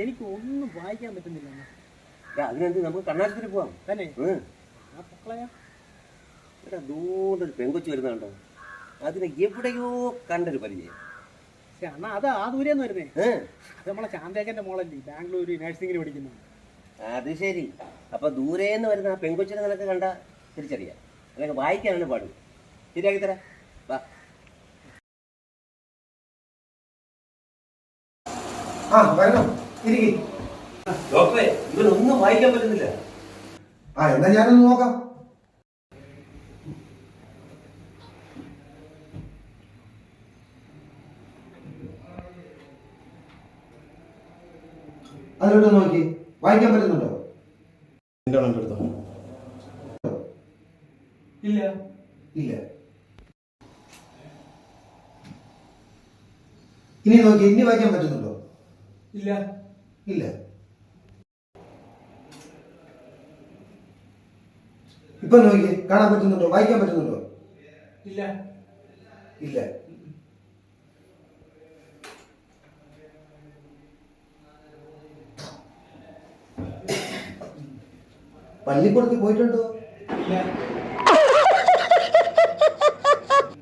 എനിക്ക് ഒന്നും വായിക്കാൻ പറ്റുന്നില്ല. അതിനെന്ത് നമുക്ക് കണ്ണാശുപത്രി പോവാം തന്നെ. ദൂരൊരു പെങ്കൊച്ചു വരുന്നുണ്ടോ? അതിനെ എവിടെയോ കണ്ടൊരു പരിചയം. അണ്ണാ അത് ആ ദൂരെന്ന് വരുന്നേ. അത് നമ്മളെ ചാന്തേക്കന്റെ മോളല്ലേ, ബാംഗ്ലൂര് നഴ്സിംഗിന് പഠിക്കുന്നു. അത് ശരി. അപ്പൊ ദൂരേന്ന് വരുന്ന ആ പെങ്കൊച്ചിനെ നിനക്ക് കണ്ട തിരിച്ചറിയാം, അല്ലെങ്കിൽ വായിക്കാനാണ് പാടും. ശരിയാക്കി തരാം, വാ. ഡോക്ടറെ, ഇവനൊന്നും വായിക്കാൻ പറ്റുന്നില്ല. എന്നാ ഞാനൊന്ന് നോക്കാം. അതിലോട്ട് നോക്കി, വായിക്കാൻ പറ്റുന്നുണ്ടോ? ഇല്ല ഇല്ല. ഇനി നോക്കി, ഇനി വായിക്കാൻ പറ്റുന്നുണ്ടോ? ഇല്ല ഇല്ല. ഇപ്പൊ നോക്കി, കാണാൻ പറ്റുന്നുണ്ടോ? വായിക്കാൻ പറ്റുന്നുണ്ടോ? ഇല്ല ഇല്ല. പള്ളിക്കൂടത്തിൽ പോയിട്ടുണ്ടോ? ഇല്ല.